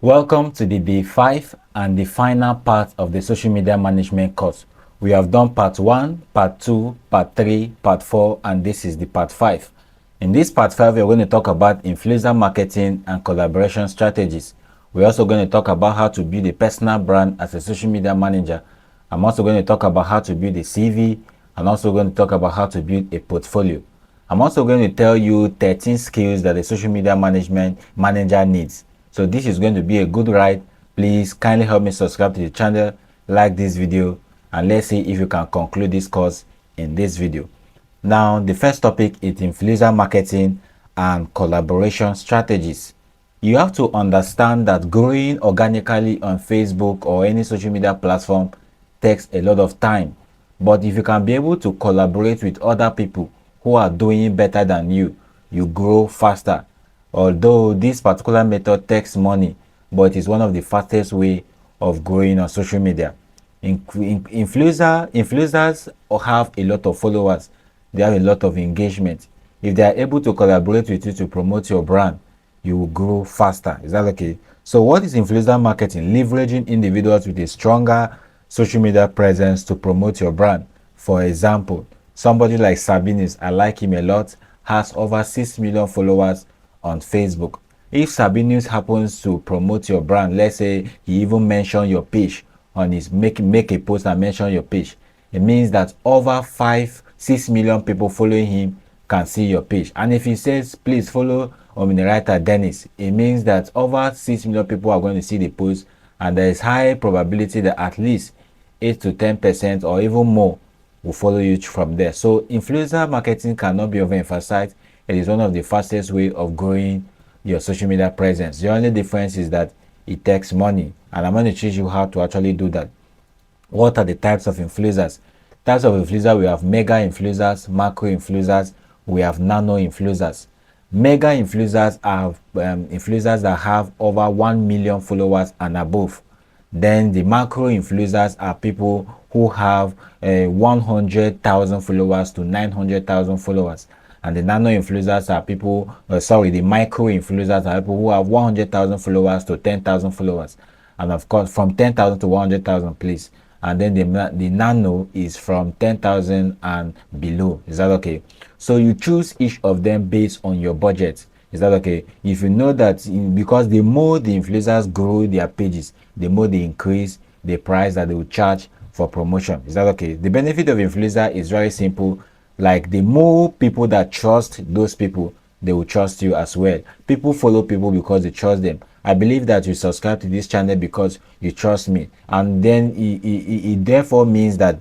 Welcome to the day 5 and the final part of the social media management course. We have done part 1, part 2, part 3, part 4, and this is the part 5. In this part 5, we're going to talk about influencer marketing and collaboration strategies. We're also going to talk about how to build a personal brand as a social media manager. I'm also going to talk about how to build a CV and also going to talk about how to build a portfolio. I'm also going to tell you 13 skills that a social media management manager needs. So this is going to be a good ride. Please kindly help me subscribe to the channel, like this video, and let's see if you can conclude this course in this video. Now, the first topic is influencer marketing and collaboration strategies. You have to understand that growing organically on Facebook or any social media platform takes a lot of time. But if you can be able to collaborate with other people who are doing better than you, you grow faster. Although this particular method takes money, but it is one of the fastest way of growing on social media. Influencers have a lot of followers. They have a lot of engagement. If they are able to collaborate with you to promote your brand, you will grow faster. Is that okay? So what is influencer marketing? Leveraging individuals with a stronger social media presence to promote your brand. For example, somebody like Sabinus, I like him a lot, has over 6 million followers on Facebook. If Sabinus happens to promote your brand, let's say he even mentioned your page on his make a post and mention your page, it means that over 6 million people following him can see your page. And if he says please follow writer Dennis, it means that over 6 million people are going to see the post, and there is high probability that at least 8 to 10% or even more will follow you from there. So influencer marketing cannot be overemphasized. It is one of the fastest way of growing your social media presence. The only difference is that it takes money, and I'm going to teach you how to actually do that. What are the types of influencers? Types of influencers: we have mega influencers, macro influencers, we have nano influencers. Mega influencers are influencers that have over 1 million followers and above. Then the macro influencers are people who have 100,000 followers to 900,000 followers. And the nano influencers are people, the micro influencers are people who have 100,000 followers to 10,000 followers. And of course, from 10,000 to 100,000, please. And then the nano is from 10,000 and below. Is that okay? So you choose each of them based on your budget. Is that okay? If you know that because the more the influencers grow their pages, the more they increase the price that they will charge for promotion. Is that okay? The benefit of influencer is very simple. Like, the more people that trust those people, they will trust you as well. People follow people because they trust them. I believe that you subscribe to this channel because you trust me, and then it therefore means that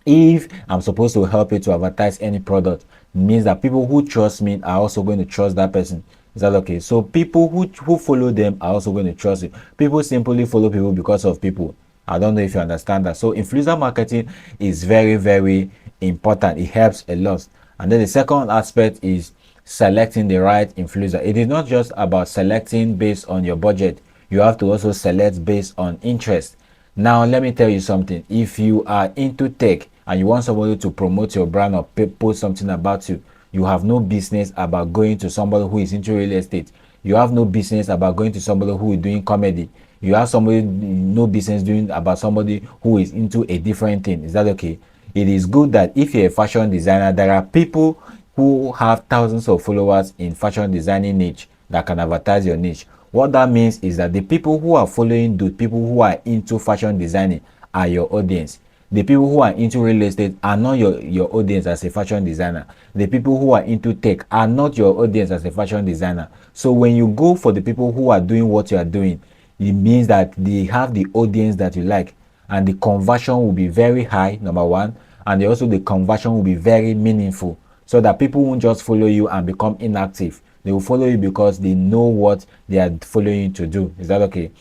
if I'm supposed to help you to advertise any product, it means that people who trust me are also going to trust that person. Is that okay? So people who follow them are also going to trust you. People simply follow people because of people. I don't know if you understand that. So influencer marketing is very, very important. It helps a lot. And then the second aspect is selecting the right influencer. It is not just about selecting based on your budget. You have to also select based on interest. Now, let me tell you something. If you are into tech and you want somebody to promote your brand or post something about you, you have no business about going to somebody who is into real estate. You have no business about going to somebody who is doing comedy. You have no business doing about somebody who is into a different thing. Is that okay? It is good that if you're a fashion designer, there are people who have thousands of followers in fashion designing niche that can advertise your niche. What that means is that the people who are following the people who are into fashion designing are your audience. The people who are into real estate are not your audience as a fashion designer. The people who are into tech are not your audience as a fashion designer. So when you go for the people who are doing what you are doing, it means that they have the audience that you like, and the conversion will be very high, number one, and also the conversion will be very meaningful, so that people won't just follow you and become inactive. They will follow you because they know what they are following you to do. Is that okay?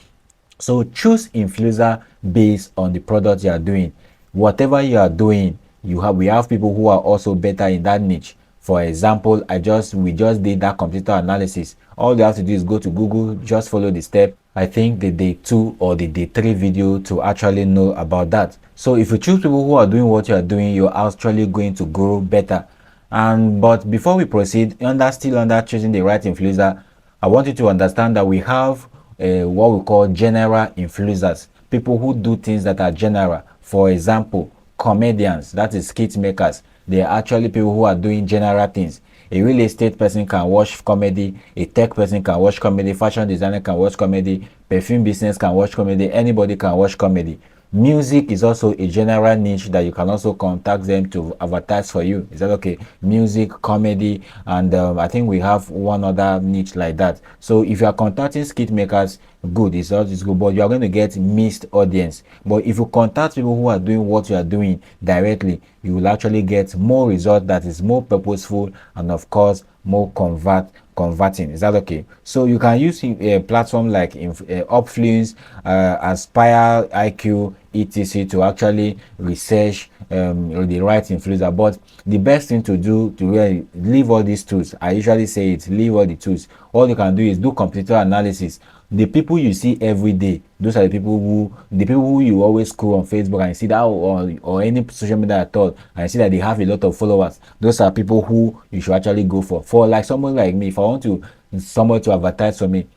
So choose influencer based on the product you are doing. Whatever you are doing, we have people who are also better in that niche. For example, we just did that computer analysis. All you have to do is go to Google, just follow the step. I think the day 2 or the day 3 video to actually know about that. So if you choose people who are doing what you are doing, you're actually going to grow better. But before we proceed, still under choosing the right influencer, I want you to understand that we have what we call general influencers, people who do things that are general. For example, comedians, that is skit makers. They are actually people who are doing general things. A real estate person can watch comedy, a tech person can watch comedy, fashion designer can watch comedy, perfume business can watch comedy, anybody can watch comedy. Music is also a general niche that you can also contact them to advertise for you. Is that okay? Music, comedy, and I think we have one other niche like that. So if you are contacting skit makers, good, it's all it's good, but you are going to get mixed audience. But if you contact people who are doing what you are doing directly, you will actually get more result that is more purposeful and of course more converting. Is that okay? So you can use a platform like Upfluence, Aspire, IQ, etc to actually research the right influencer. But the best thing to do to really leave all these tools, I usually say it, leave all the tools. All you can do is do competitor analysis. The people you see every day, those are the people who you always scroll on Facebook and you see that, or any social media at all, and you see that they have a lot of followers. Those are people who you should actually go for. For like someone like me, if I want to someone to advertise for me,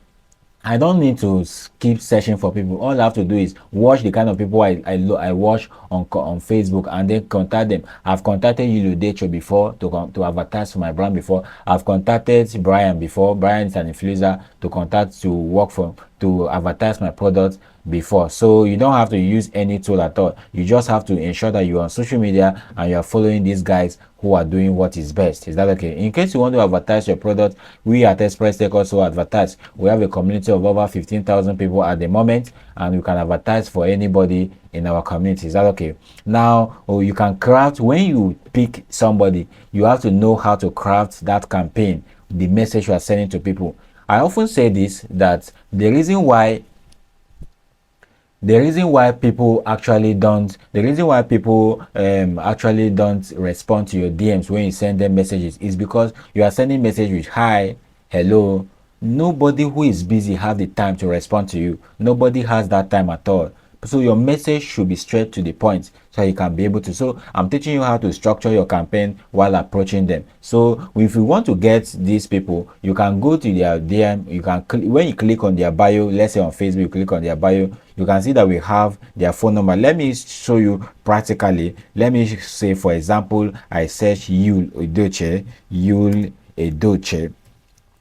I don't need to keep searching for people. All I have to do is watch the kind of people I watch on Facebook and then contact them. I've contacted Yulu Decho before to advertise for my brand before. I've contacted Brian before. Brian is an influencer to contact to work for to advertise my product before. So you don't have to use any tool at all. You just have to ensure that you're on social media and you're following these guys who are doing what is best. Is that okay? In case you want to advertise your product, we at Express Tech also advertise. We have a community of over 15,000 people at the moment, and you can advertise for anybody in our community. Is that okay? Now, you can craft, when you pick somebody, you have to know how to craft that campaign, the message you are sending to people. I often say this, that the reason why people actually don't respond to your DMs when you send them messages is because you are sending message with hi, hello. Nobody who is busy have the time to respond to you. Nobody has that time at all. So your message should be straight to the point so you can be able to. So I'm teaching you how to structure your campaign while approaching them. So if you want to get these people, you can go to their DM. You can when you click on their bio, let's say on Facebook, you click on their bio, you can see that we have their phone number. Let me show you practically. Let me say, for example, I search Yul Edoche.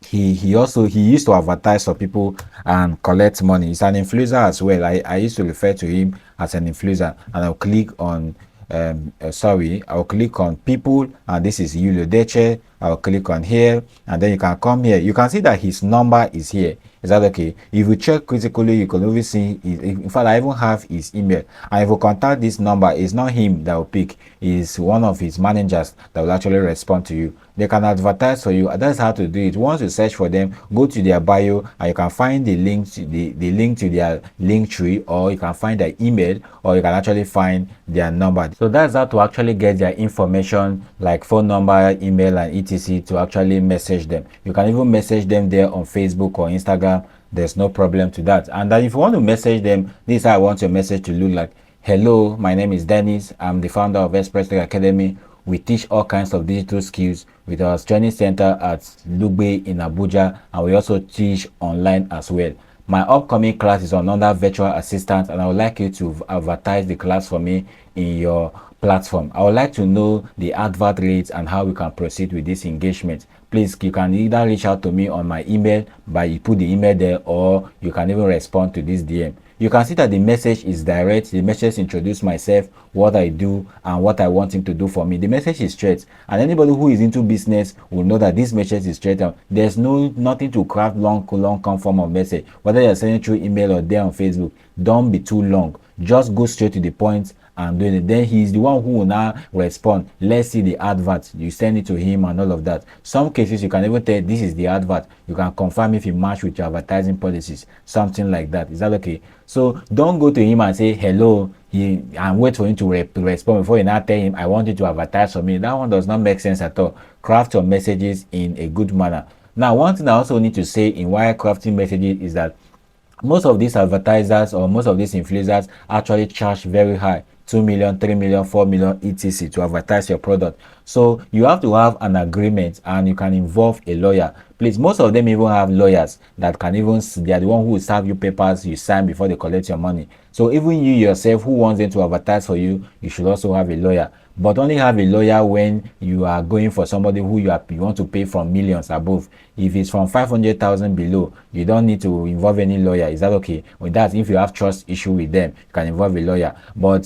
He used to advertise for people and collect money. He's an influencer as well. I used to refer to him as an influencer, and I'll click on I'll click on people, and this is Julio Deche. I'll click on here, and then you can come here. You can see that his number is here. Is that okay? If you check critically, you can always see in fact I even have his email, and if you contact this number, it's not him that will pick, it's one of his managers that will actually respond to you. They can advertise for you. That's how to do it. Once you search for them, go to their bio and you can find the link to the link to their link tree, or you can find their email, or you can actually find their number. So that's how to actually get their information, like phone number, email, and etc to actually message them. You can even message them there on Facebook or Instagram. There's no problem to that. And then if you want to message them, this is how I want your message to look like. Hello, my name is Dennis. I'm the founder of Express Tech Academy. We teach all kinds of digital skills with our training center at Lugbe in Abuja, and we also teach online as well. My upcoming class is on under virtual assistant, and I would like you to advertise the class for me in your platform. I would like to know the advert rates and how we can proceed with this engagement. Please, you can either reach out to me on my email by you put the email there, or you can even respond to this DM. You can see that the message is direct. The message introduces myself, what I do, and what I want him to do for me. The message is straight, and anybody who is into business will know that this message is straight out. There's nothing to craft long form of message. Whether you're sending through email or there on Facebook, don't be too long. Just go straight to the point and doing it. Then he's the one who will now respond. Let's see the advert. You send it to him and all of that. Some cases you can even tell this is the advert. You can confirm if it match with your advertising policies, something like that. Is that okay? So don't go to him and say hello and wait for him to respond before you now tell him I want you to advertise for me. That one does not make sense at all. Craft your messages in a good manner. Now, one thing I also need to say in why crafting messages is that most of these advertisers or most of these influencers actually charge very high 2 million, 3 million, 4 million, etc. to advertise your product. So you have to have an agreement, and you can involve a lawyer. Please, most of them even have lawyers that can even, they are the one who will serve you papers you sign before they collect your money. So even you yourself who wants them to advertise for you, you should also have a lawyer. But only have a lawyer when you are going for somebody who you want to pay from millions above. If it's from 500,000 below, you don't need to involve any lawyer. Is that okay? With that, if you have trust issue with them, you can involve a lawyer. But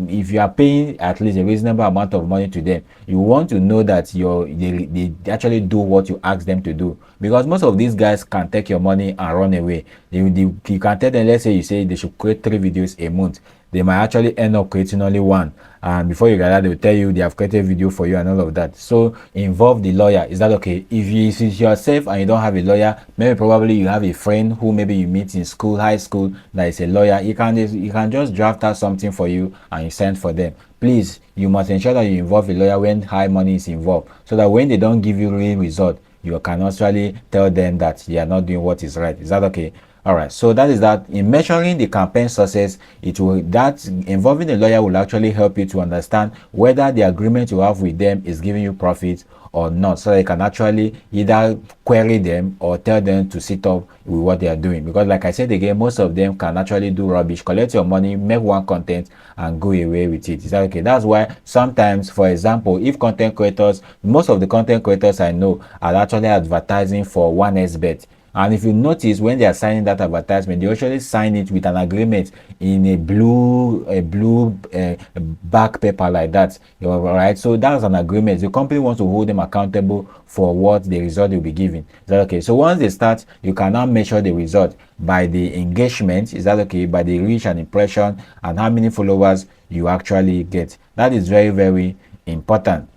if you are paying at least a reasonable amount of money to them, you want to know that they actually do what you ask them to do. Because most of these guys can take your money and run away. You can tell them, let's say you say they should create 3 videos a month. They might actually end up creating only one, and before you get that, they will tell you they have created a video for you and all of that. So involve the lawyer. Is that okay? If it's yourself and you don't have a lawyer, maybe probably you have a friend who maybe you meet in school, high school, that is a lawyer. You can just draft out something for you and you send for them. Please, you must ensure that you involve a lawyer when high money is involved, so that when they don't give you real result, you can actually tell them that they are not doing what is right. Is that okay? All right, so that is that. In measuring the campaign success, involving a lawyer will actually help you to understand whether the agreement you have with them is giving you profit or not, so that you can actually either query them or tell them to sit up with what they are doing. Because like I said again, most of them can actually do rubbish, collect your money, make one content and go away with it. Is that okay? That's why sometimes, for example, if content creators, most of the content creators I know are actually advertising for 1xbet. And if you notice, when they are signing that advertisement, they usually sign it with an agreement in a blue back paper like that. All right, so that's an agreement. The company wants to hold them accountable for what the result will be giving. Is that okay? So once they start, you can now measure the result by the engagement. Is that okay? By the reach and impression and how many followers you actually get. That is very, very important.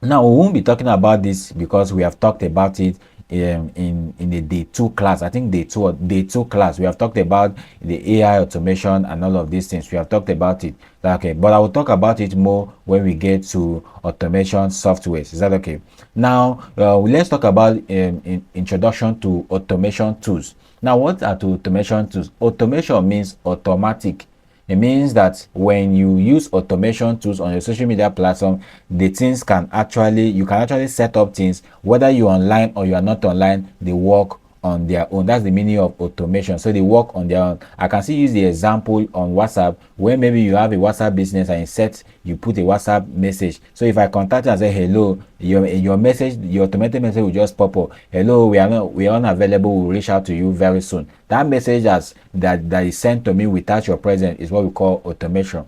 Now we won't be talking about this because we have talked about it in the day 2 class. I think day 2 class we have talked about the AI automation and all of these things. We have talked about it. Okay, but I will talk about it more when we get to automation softwares. Is that okay? Now let's talk about introduction to automation tools. Now, what are automation tools? Automation means automatic. It means that when you use automation tools on your social media platform, the things you can actually set up things, whether you're online or you are not online, they work on their own. That's the meaning of automation. So they work on their own. I can still use the example on WhatsApp, where maybe you have a WhatsApp business and you put a WhatsApp message. So if I contact you and say hello, your message, your automated message will just pop up. Hello, we are unavailable. We'll reach out to you very soon. That message that is sent to me without your presence is what we call automation.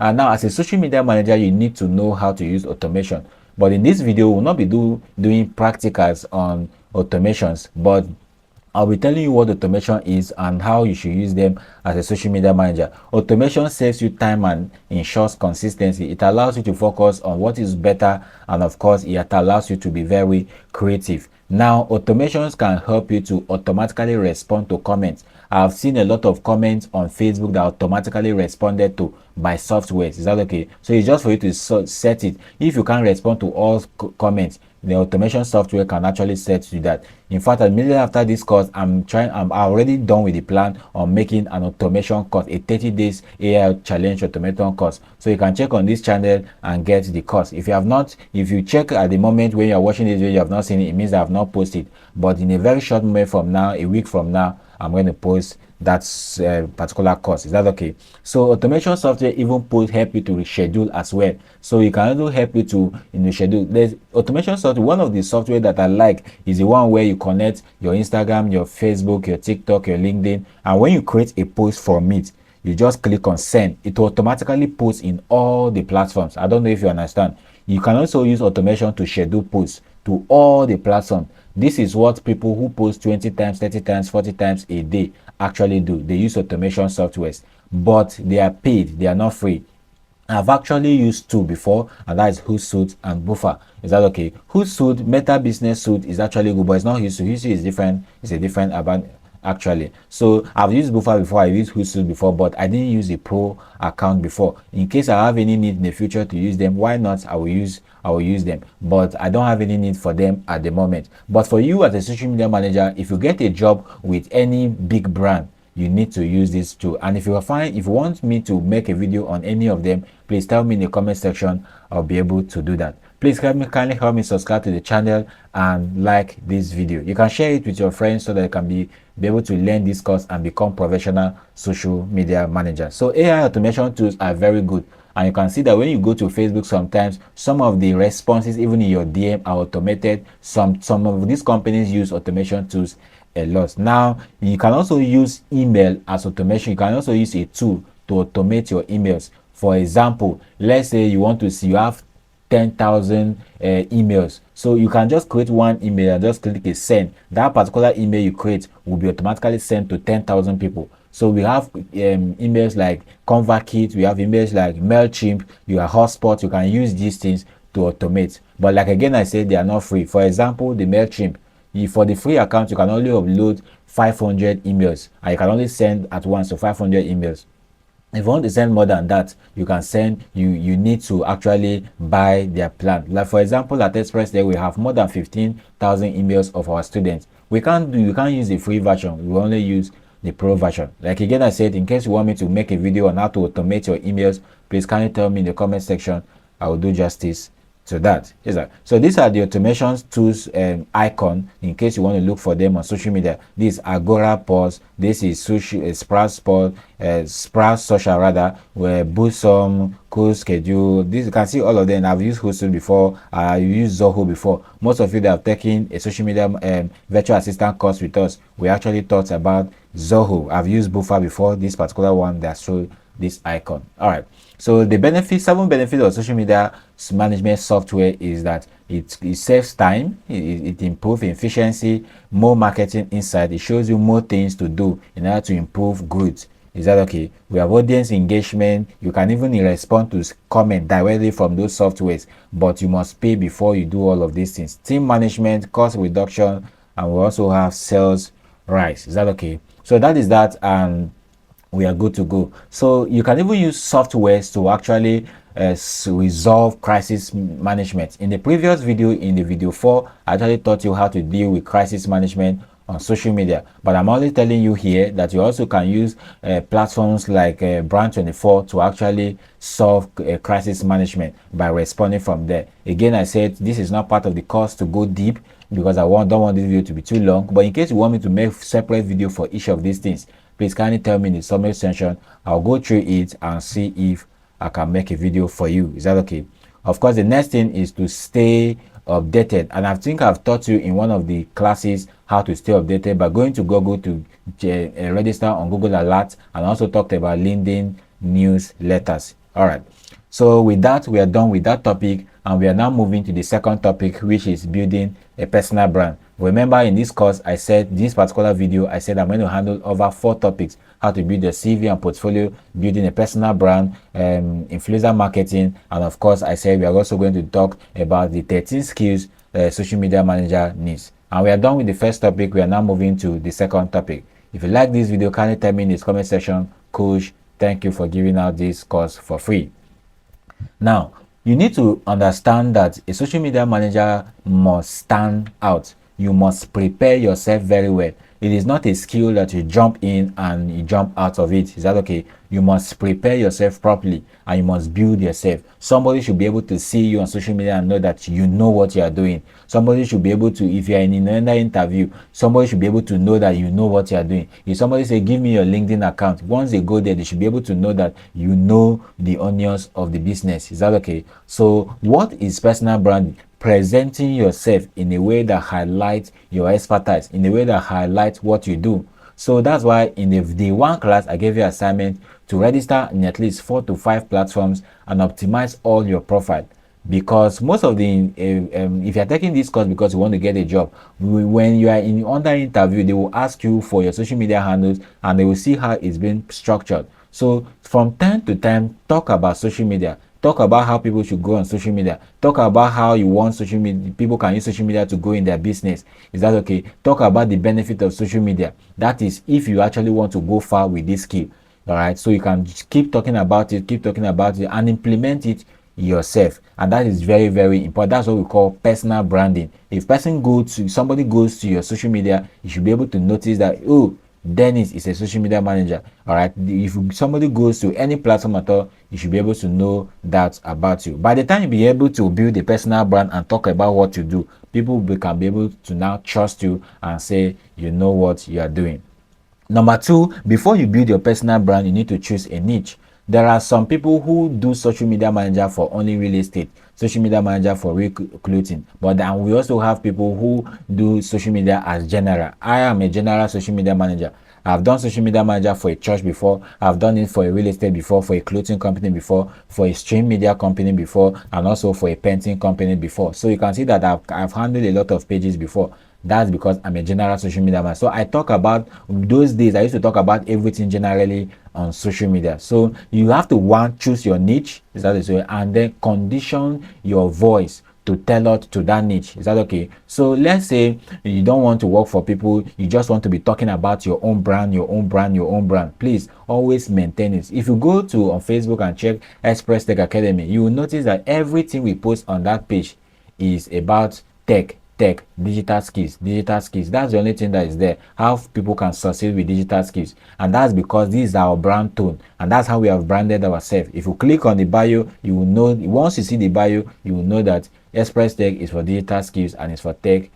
And now, as a social media manager, you need to know how to use automation. But in this video, we'll not be doing practicals on automations, but I'll be telling you what automation is and how you should use them as a social media manager. Automation saves you time and ensures consistency. It allows you to focus on what is better, and of course, it allows you to be very creative. Now, automations can help you to automatically respond to comments. I've seen a lot of comments on Facebook that automatically responded to by softwares. Is that okay? So it's just for you to set it. If you can't respond to all comments, the automation software can actually set you that. In fact, immediately after this course, I'm already done with the plan on making an automation course, a 30 days AI challenge automation course. So you can check on this channel and get the course. If you check at the moment when you are watching this video, you have not seen it, it means I have not posted. But in a very short moment from now, a week from now, I'm going to post that particular course. Is that okay? So automation software even help you to reschedule as well. So you can also help you to schedule. There's automation software. One of the software that I like is the one where you connect your Instagram, your Facebook, your TikTok, your LinkedIn, and when you create a post from it, you just click on send. It will automatically post in all the platforms. I don't know if you understand. You can also use automation to schedule posts to all the platforms. This is what people who post 20 times, 30 times, 40 times a day actually do. They use automation softwares, but they are paid. They are not free. I've actually used 2 before, and that is Hootsuite and Buffer. Is that okay? Hootsuite, Meta Business Suite, is actually good, but it's not Hootsuite. Hootsuite is different. It's a different about actually. So I've used Buffer before, I used Hootsuite before, but I didn't use a pro account before. In case I have any need in the future to use them, why not? I will use them, but I don't have any need for them at the moment. But for you as a social media manager, if you get a job with any big brand, you need to use this tool. And if you want me to make a video on any of them, please tell me in the comment section. I'll be able to do that. Please kindly help me subscribe to the channel and like this video. You can share it with your friends so that they can be able to learn this course and become professional social media managers. So AI automation tools are very good. And you can see that when you go to Facebook, sometimes some of the responses, even in your DM, are automated. Some of these companies use automation tools a lot. Now, you can also use email as automation. You can also use a tool to automate your emails. For example, let's say you have 10,000 emails. So you can just create one email and just click a send. That particular email you create will be automatically sent to 10,000 people. So we have emails like ConvertKit, we have emails like MailChimp, you have Hotspot. You can use these things to automate. But like again, I said, they are not free. For example, the MailChimp, for the free account, you can only upload 500 emails and you can only send at once to 500 emails. If you want to send more than that, you can send, you need to actually buy their plan. Like for example, at Express there we have more than 15,000 emails of our students. You can't use the free version. We only use the pro version. Like again, I said, in case you want me to make a video on how to automate your emails, please kindly tell me in the comment section. I will do justice to that. So these are the automation tools icon in case you want to look for them on social media. This is Agora Pulse, this is Sprout Sport, Sprout Social rather, where Bosom, Cool Schedule. This you can see all of them. I've used Hootsuite before, I've used Zoho before. Most of you that have taken a social media virtual assistant course with us, we actually talked about Zoho. I've used Buffer before. This particular one that show this icon. All right, so the 7 benefits of social media management software is that it saves time, it improves efficiency, more marketing insight, it shows you more things to do in order to improve growth. Is that okay? We have audience engagement. You can even respond to comment directly from those softwares, but you must pay before you do all of these things. Team management, cost reduction, and we also have sales rise. Is that okay? So that is that, and we are good to go. So you can even use softwares to actually resolve crisis management. In the previous video, in the video 4, I actually taught you how to deal with crisis management on social media, but I'm only telling you here that you also can use platforms like Brand24 to actually solve crisis management by responding from there. Again, I said this is not part of the course to go deep because I don't want this video to be too long, but in case you want me to make separate video for each of these things, please kindly tell me in the comment section. I'll go through it and see if I can make a video for you. Is that okay? Of course, the next thing is to stay updated, and I think I've taught you in one of the classes how to stay updated by going to Google to register on Google Alerts, and also talked about LinkedIn newsletters. All right, so with that, we are done with that topic, and we are now moving to the second topic, which is building a personal brand. Remember, in this course, I said this particular video, I said I'm going to handle over 4 topics: how to build a CV and portfolio, building a personal brand, influencer marketing, and of course, I said we are also going to talk about the 13 skills social media manager needs. And we are done with the first topic. We are now moving to the second topic. If you like this video, kindly tell me in the comment section. Coach, thank you for giving out this course for free. Now, you need to understand that a social media manager must stand out. You must prepare yourself very well. It is not a skill that you jump in and you jump out of it. Is that okay? You must prepare yourself properly and you must build yourself. Somebody should be able to see you on social media and know that you know what you are doing. Somebody should be able to, if you are in another interview, somebody should be able to know that you know what you are doing. If somebody say, give me your LinkedIn account, once they go there, they should be able to know that you know the onions of the business. Is that okay? So what is personal branding? Presenting yourself in a way that highlights your expertise, in a way that highlights what you do. So that's why in the day 1 class, I gave you assignment to register in at least 4 to 5 platforms and optimize all your profile. Because most of the, if you're taking this course because you want to get a job, when you are in under interview, they will ask you for your social media handles and they will see how it's been structured. So from time to time, talk about social media. Talk about how people should go on social media. Talk about how you want social media, people can use social media to go in their business. Is that okay? Talk about the benefit of social media. That is if you actually want to go far with this skill. All right. So you can keep talking about it, and implement it yourself. And that is very, very important. That's what we call personal branding. If somebody goes to your social media, you should be able to notice that, oh, Dennis is a social media manager. All right. If somebody goes to any platform at all, you should be able to know that about you. By the time you be able to build a personal brand and talk about what you do, people can be able to now trust you and say you know what you are doing. Number two, before you build your personal brand, you need to choose a niche. There are some people who do social media manager for only real estate, social media manager for real clothing, but then we also have people who do social media as general. I am a general social media manager. I've done social media manager for a church before. I've done it for a real estate before, for a clothing company before, for a stream media company before, and also for a painting company before. So you can see that I've handled a lot of pages before. That's because I'm a general social media man. So I talk about those days. I used to talk about everything generally on social media. So you have to choose your niche, is that so, and then condition your voice to tailor to that niche. Is that okay? So let's say you don't want to work for people, you just want to be talking about your own brand, your own brand, your own brand. Please always maintain it. If you go to on Facebook and check Express Tech Academy, you will notice that everything we post on that page is about digital skills. That's the only thing that is there, how people can succeed with digital skills. And that's because this is our brand tone, and that's how we have branded ourselves. If you click on the bio, you will know, once you see the bio, you will know that Express Tech is for digital skills and it's for tech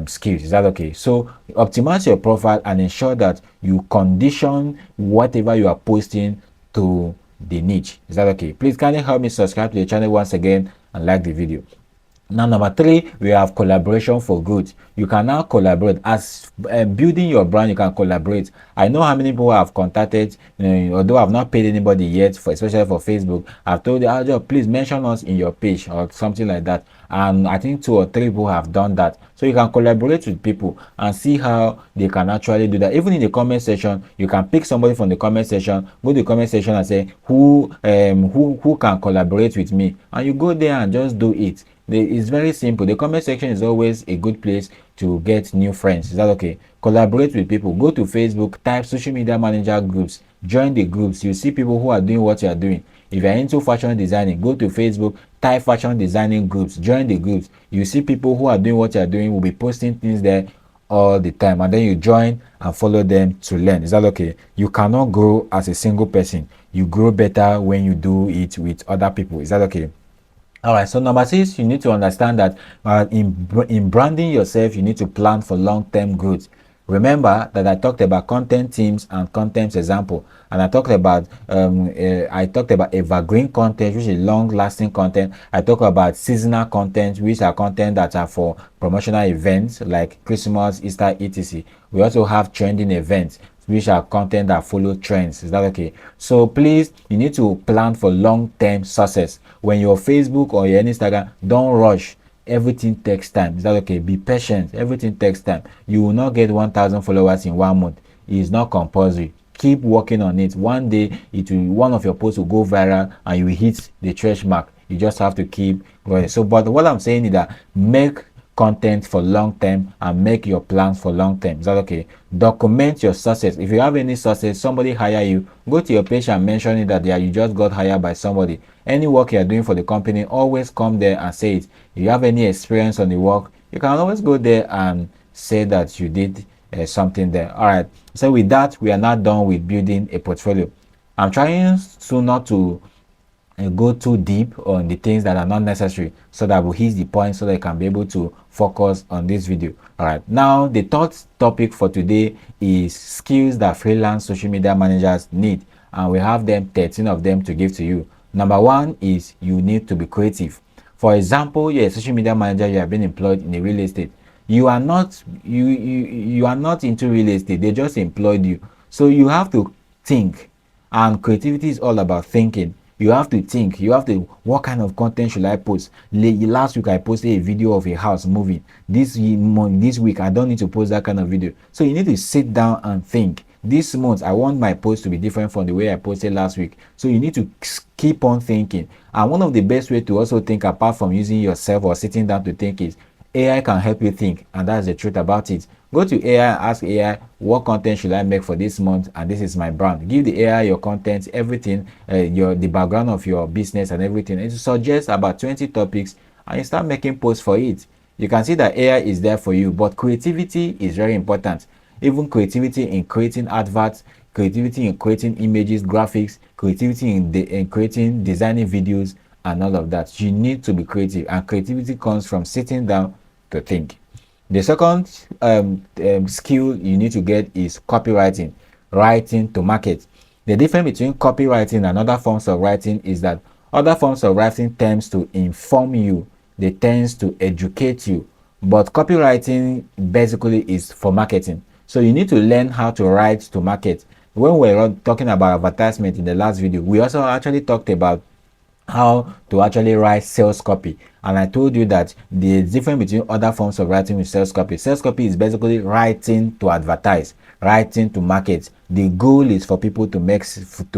skills. Is that okay? So optimize your profile and ensure that you condition whatever you are posting to the niche. Is that okay? Please kindly help me subscribe to the channel once again and like the video. Now, number three, we have collaboration for good. You can now collaborate. As building your brand, you can collaborate. I know how many people have contacted, although I've not paid anybody yet, for especially for Facebook. I've told the please mention us in your page or something like that. And I think 2 or 3 people have done that. So you can collaborate with people and see how they can actually do that. Even in the comment section, you can pick somebody from the comment section, go to the comment section and say who can collaborate with me, and you go there and just do it. It's very simple. The comment section is always a good place to get new friends. Is that okay? Collaborate with people. Go to Facebook, type social media manager groups, join the groups. You see people who are doing what you are doing. If you're into fashion designing, go to Facebook, type fashion designing groups, join the groups. You see people who are doing what you're doing, will be posting things there all the time, and then you join and follow them to learn. Is that okay? You cannot grow as a single person. You grow better when you do it with other people. Is that okay? All right, so number 6, you need to understand that in branding yourself, you need to plan for long-term growth. Remember that I talked about content teams and content example, and I talked about evergreen content, which is long-lasting content. I talked about seasonal content, which are content that are for promotional events like Christmas, Easter, etc. We also have trending events, which are content that follow trends. Is that okay? So please, you need to plan for long-term success. When you're Facebook or your Instagram, don't rush. Everything takes time. Is that okay? Be patient. Everything takes time. You will not get 1,000 followers in 1 month. It is not compulsory. Keep working on it. One day, one of your posts will go viral and you will hit the threshold mark. You just have to keep going. So, but what I'm saying is that make content for long term and make your plans for long term. Is that okay? Document your success. If you have any success, somebody hire you, go to your page and mention it that you just got hired by somebody. Any work you're doing for the company, always come there and say it. If you have any experience on the work, you can always go there and say that you did something there. All right, so with that, we are not done with building a portfolio. I'm trying so not to go too deep on the things that are not necessary, so that we hit the point so that you can be able to focus on this video. All right, now the third topic for today is skills that freelance social media managers need, and we have 13 of them to give to you. Number 1 is you need to be creative. For example, you're a social media manager, you have been employed in a real estate. You are not into real estate, they just employed you. So you have to think, and creativity is all about thinking. You have to think. You have to, what kind of content should I post? Last week I posted a video of a house moving. This week I don't need to post that kind of video. So you need to sit down and think. This month I want my post to be different from the way I posted last week. So you need to keep on thinking. And one of the best way to also think, apart from using yourself or sitting down to think, is AI can help you think, and that's the truth about it. Go to AI and ask AI, what content should I make for this month, and this is my brand. Give the AI your content, everything, the background of your business and everything. It suggests about 20 topics, and you start making posts for it. You can see that AI is there for you, but creativity is very important. even creativity in creating adverts, creativity in creating images, graphics, creativity in creating, designing videos, and all of that. You need to be creative, and creativity comes from sitting down to think. The second skill you need to get is copywriting, writing to market. The difference between copywriting and other forms of writing is that other forms of writing tends to inform you, they tends to educate you, but copywriting basically is for marketing. So you need to learn how to write to market. When we were talking about advertisement in the last video, we also actually talked about how to actually write sales copy, and I told you that the difference between other forms of writing with sales copy is basically writing to advertise, writing to market. The goal is for people to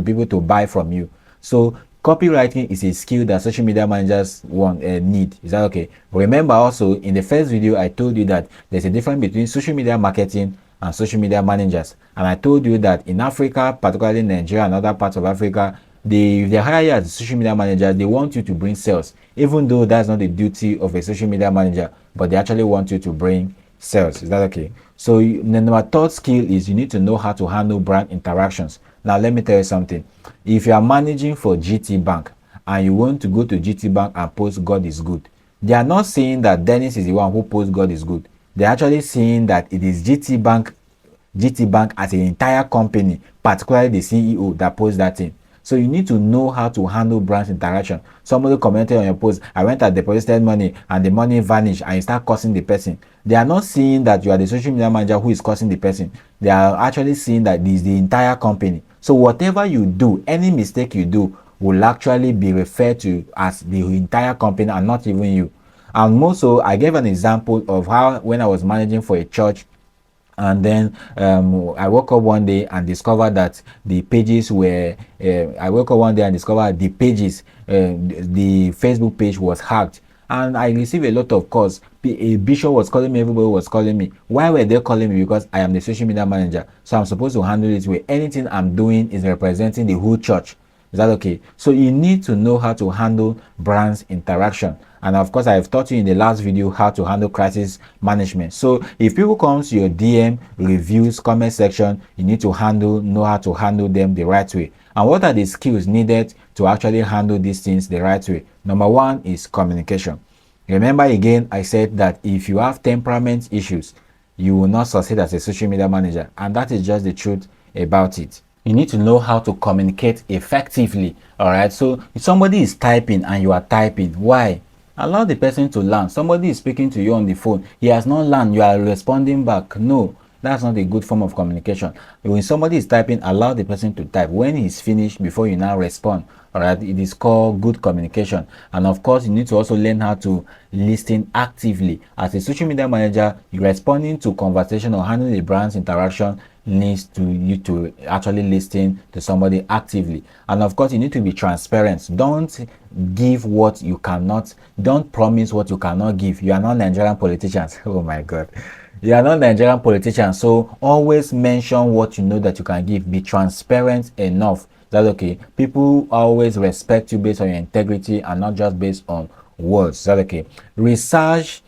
people to buy from you. So copywriting is a skill that social media managers need. Is that okay? Remember also in the first video I told you that there's a difference between social media marketing and social media managers, and I told you that in Africa, particularly Nigeria and other parts of Africa, if they hire you as a social media manager, they want you to bring sales, even though that's not the duty of a social media manager, but they actually want you to bring sales. Is that okay? So the number third skill is you need to know how to handle brand interactions. Now let me tell you something. If you are managing for GT Bank and you want to go to GT Bank and post God is good, they are not saying that Dennis is the one who posts God is good. They're actually saying that it is GT Bank as an entire company, particularly the CEO, that posts that thing. So you need to know how to handle brand interaction. Somebody commented on your post, I went and deposited money and the money vanished, and you start cursing the person. They are not seeing that you are the social media manager who is cursing the person. They are actually seeing that this is the entire company. So whatever you do, any mistake you do will actually be referred to as the entire company and not even you. And also, I gave an example of how when I was managing for a church, and then I woke up one day and discovered that the pages were I woke up one day and discovered the pages the Facebook page was hacked, and I received a lot of calls. A bishop was calling me, everybody was calling me. Why were they calling me? Because I am the social media manager, so I'm supposed to handle it where anything I'm doing is representing the whole church. Is that okay? So you need to know how to handle brands interaction. And of course, I've taught you in the last video how to handle crisis management. So if people come to your DM, reviews, comment section, you need to know how to handle them the right way. And what are the skills needed to actually handle these things the right way? Number one is communication. Remember again, I said that if you have temperament issues, you will not succeed as a social media manager. And that is just the truth about it. You need to know how to communicate effectively. All right. So if somebody is typing and you are typing, why? Allow the person to learn. Somebody is speaking to you on the phone. He has not learned. You are responding back. No, that's not a good form of communication. When somebody is typing, allow the person to type. When he's finished, before you now respond. All right. It is called good communication. And of course, you need to also learn how to listen actively. As a social media manager, you're responding to conversation or handling the brand's interaction needs to you to actually listen to somebody actively. And of course, you need to be transparent. Don't give what you cannot, don't promise what you cannot give. You are not Nigerian politicians. Oh my god, you are not Nigerian politicians. So always mention what you know that you can give. Be transparent enough. That's okay. People always respect you based on your integrity and not just based on words. That's okay. Research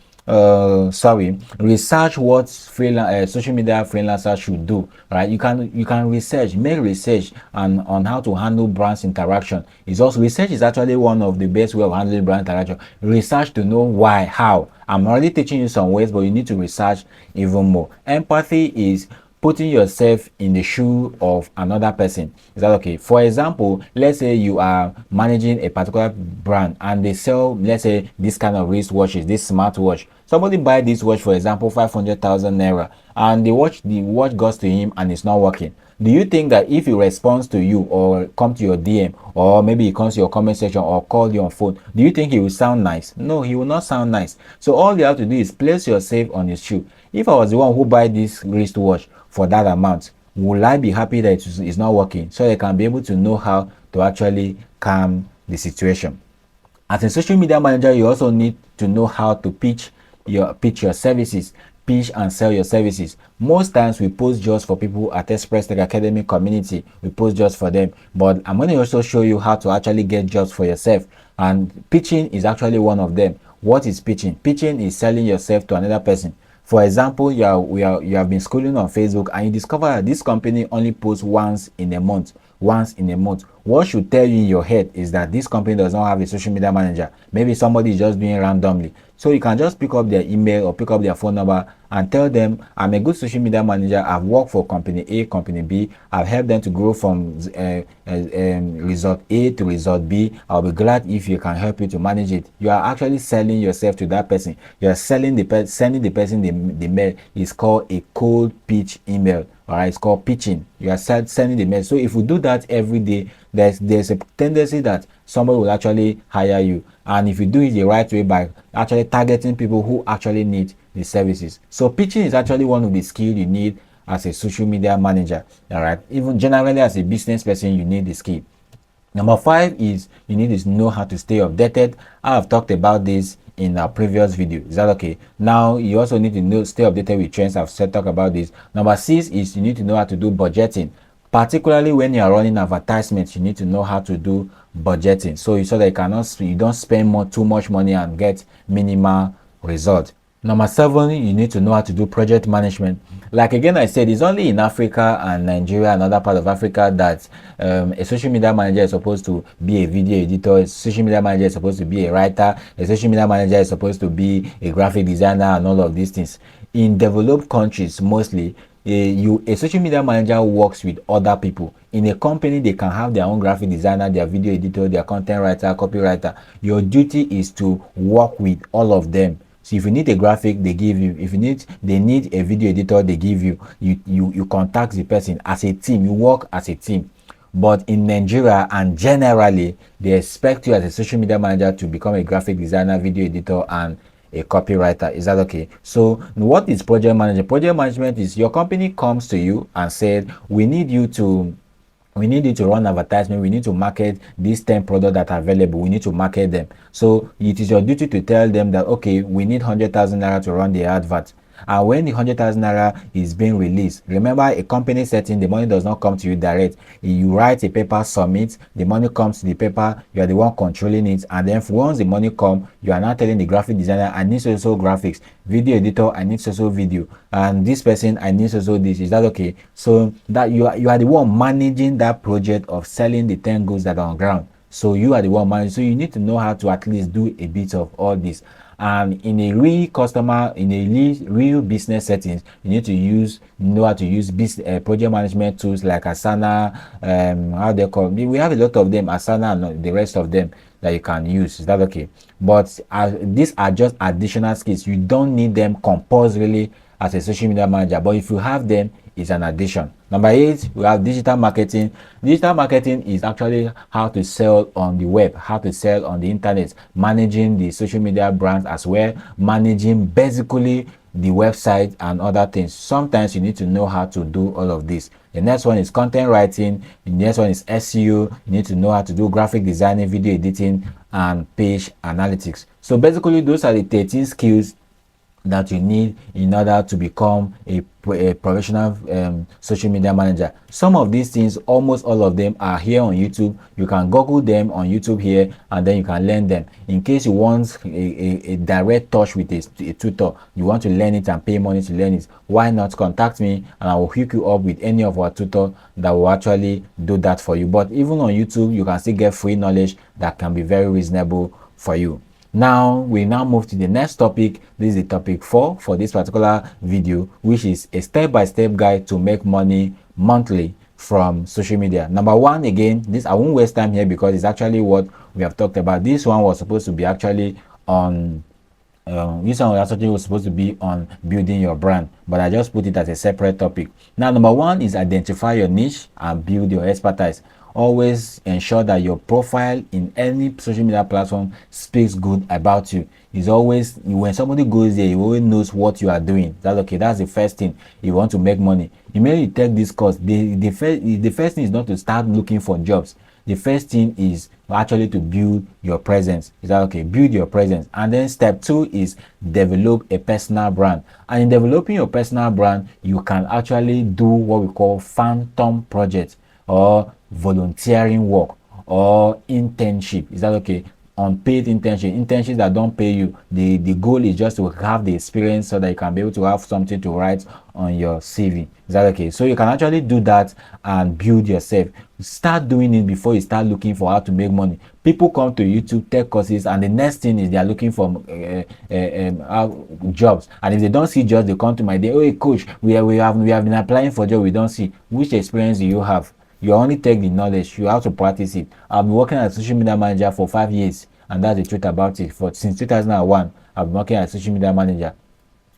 research what social media freelancers should do. Right, you can make research and on how to handle brands interaction. Is also research is actually one of the best way of handling brand interaction. Research to know why, how. I'm already teaching you some ways, but you need to research even more. Empathy is putting yourself in the shoe of another person. Is that okay? For example, let's say you are managing a particular brand and they sell, let's say, this kind of wristwatches, this smartwatch. Somebody buy this watch, for example, 500,000 naira, and the watch goes to him and it's not working. Do you think that if he responds to you or come to your DM or maybe he comes to your comment section or call you on phone, do you think he will sound nice? No, he will not sound nice. So all you have to do is place yourself on his shoe. If I was the one who buy this wristwatch for that amount, will I be happy that it's not working? So I can be able to know how to actually calm the situation. As a social media manager, you also need to know how to pitch your services, pitch and sell your services. Most times we post just for people at Express Tech Academy community. We post just for them, but I'm going to also show you how to actually get jobs for yourself, and pitching is actually one of them. What is pitching? Pitching is selling yourself to another person. For example, you have been scrolling on Facebook and you discover that this company only posts once in a month. Once in a month. What should tell you in your head is that this company does not have a social media manager. Maybe somebody is just doing randomly. So you can just pick up their email or pick up their phone number and tell them, I'm a good social media manager. I've worked for company A, company B. I've helped them to grow from result A to result B. I'll be glad if you can help you to manage it. You are actually selling yourself to that person. You are selling sending the person the mail. It's called a cold pitch email. All right, it's called pitching. You are sending the mail. So if you do that every day, there's a tendency that somebody will actually hire you. And if you do it the right way by actually targeting people who actually need the services. So pitching is actually one of the skills you need as a social media manager. All right, even generally as a business person, you need the skill. Number 5 is you need to know how to stay updated. I have talked about this in our previous video. Is that okay? Now you also need to stay updated with trends. I've said talk about this. Number 6 is you need to know how to do budgeting. Particularly when you are running advertisements, you need to know how to do budgeting. So that you don't spend too much money and get minimal result. Number 7, you need to know how to do project management. Like again, I said, it's only in Africa and Nigeria and other part of Africa that a social media manager is supposed to be a video editor, a social media manager is supposed to be a writer, a social media manager is supposed to be a graphic designer and all of these things. In developed countries, mostly, a social media manager works with other people. In a company, they can have their own graphic designer, their video editor, their content writer, copywriter. Your duty is to work with all of them. So if you need a graphic, they give you. If they need a video editor, they give you. You contact the person as a team. You work as a team. But in Nigeria and generally, they expect you as a social media manager to become a graphic designer, video editor, and a copywriter. Is that okay? So what is project management? Project management is your company comes to you and said, we need you to run advertisement. We need to market these 10 products that are available. We need to market them. So it is your duty to tell them that, okay, we need 100,000 naira to run the advert. And when the 100,000 naira is being released, remember, a company setting, the money does not come to you direct. You write a paper, submit, the money comes to the paper, you are the one controlling it, and then once the money comes, you are now telling the graphic designer, I need so graphics, video editor, I need so video, and this person, I need so this. Is that okay? So that you are the one managing that project of selling the 10 goods that are on ground. So you are the one managing. So you need to know how to at least do a bit of all this. And in a real business settings, you need to know how to use project management tools like Asana, how they call me. We have a lot of them, Asana and the rest of them that you can use. Is that okay? But these are just additional skills. You don't need them compulsorily as a social media manager, but if you have them, it's an addition. Number 8, we have digital marketing. Digital marketing is actually how to sell on the web, how to sell on the internet, managing the social media brands as well, managing basically the website and other things. Sometimes you need to know how to do all of this. The next one is content writing. The next one is SEO. You need to know how to do graphic designing, video editing, and page analytics. So basically, those are the 13 skills that you need in order to become a professional social media manager. Some of these things, almost all of them, are here on YouTube. You can Google them on YouTube here, and then you can learn them. In case you want a direct touch with a tutor, you want to learn it and pay money to learn it, why not contact me and I will hook you up with any of our tutors that will actually do that for you. But even on YouTube, you can still get free knowledge that can be very reasonable for you. Now we move to the next topic. This is the topic 4 for this particular video, which is a step-by-step guide to make money monthly from social media. Number 1, again, I won't waste time here because it's actually what we have talked about. This one was supposed to be actually on building your brand, but I just put it as a separate topic. Now, number 1 is identify your niche and build your expertise. Always ensure that your profile in any social media platform speaks good about you. It's always, when somebody goes there, he always knows what you are doing. That's okay. That's the first thing. If you want to make money, immediately take this course. The first thing is not to start looking for jobs. The first thing is actually to build your presence. Is that okay? Build your presence. And then step 2 is develop a personal brand. And in developing your personal brand, you can actually do what we call phantom projects or volunteering work or internship. Is that okay? unpaid internships that don't pay you. The goal is just to have the experience so that you can be able to have something to write on your CV. Is that okay? So you can actually do that and build yourself. Start doing it before you start looking for how to make money. People come to YouTube, tech courses, and the next thing is they are looking for jobs. And if they don't see jobs, they come to my day. Oh, hey, coach, we have been applying for jobs. We don't see. Which experience do you have? You only take the knowledge. You have to practice it. I've been working as a social media manager for 5 years, and that's the truth about it. Since 2001, I've been working as a social media manager.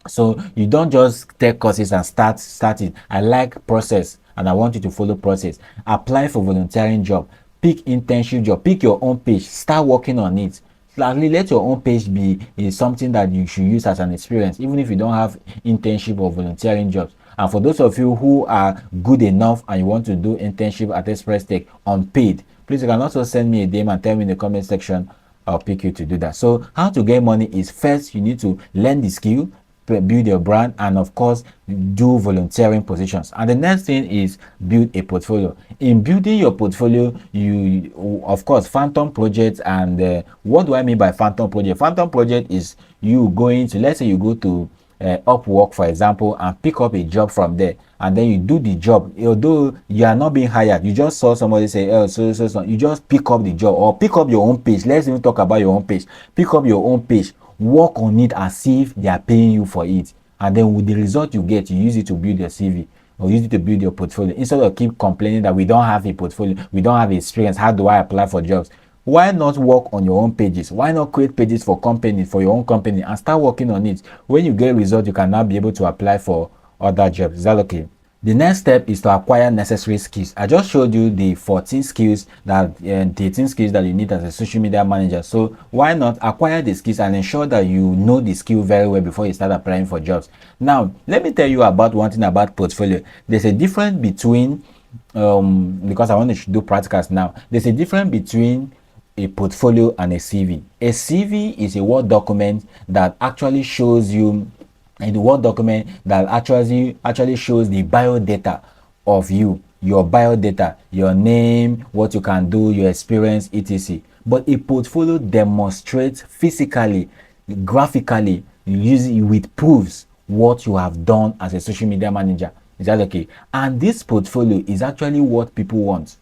So you don't just take courses and start it. I like process, and I want you to follow process. Apply for volunteering job, pick internship job, pick your own page, start working on it. Lastly, let your own page be something that you should use as an experience, even if you don't have internship or volunteering jobs. And for those of you who are good enough and you want to do internship at Express Tech unpaid, please, you can also send me a DM and tell me in the comment section. I'll pick you to do that. So how to get money is, first you need to learn the skill, build your brand, and of course do volunteering positions. And the next thing is build a portfolio. In building your portfolio, you of course phantom projects. And what do I mean by phantom project? Phantom project is you going to, let's say you go to Upwork, for example, and pick up a job from there, and then you do the job. Although you are not being hired, you just saw somebody say, oh, so you just pick up the job, or pick up your own page. Let's even talk about your own page. Pick up your own page, work on it as if they are paying you for it, and then with the result you get, you use it to build your CV or use it to build your portfolio, instead of keep complaining that we don't have a portfolio, we don't have experience, how do I apply for jobs? Why not work on your own pages? Why not create pages for companies, for your own company, and start working on it? When you get results, you can now be able to apply for other jobs. Is that okay? The next step is to acquire necessary skills. I just showed you the 14 skills that the 18 skills that you need as a social media manager. So why not acquire the skills and ensure that you know the skill very well before you start applying for jobs? Now, let me tell you about one thing about portfolio. There's a difference between because I want to do practicals now. There's a difference between a portfolio and a CV. A CV is a Word document that actually shows you, and the Word document that actually shows the biodata of you, your biodata, your name, what you can do, your experience, etc. But a portfolio demonstrates physically, graphically, using with proofs what you have done as a social media manager. Is that okay? And this portfolio is actually what people want.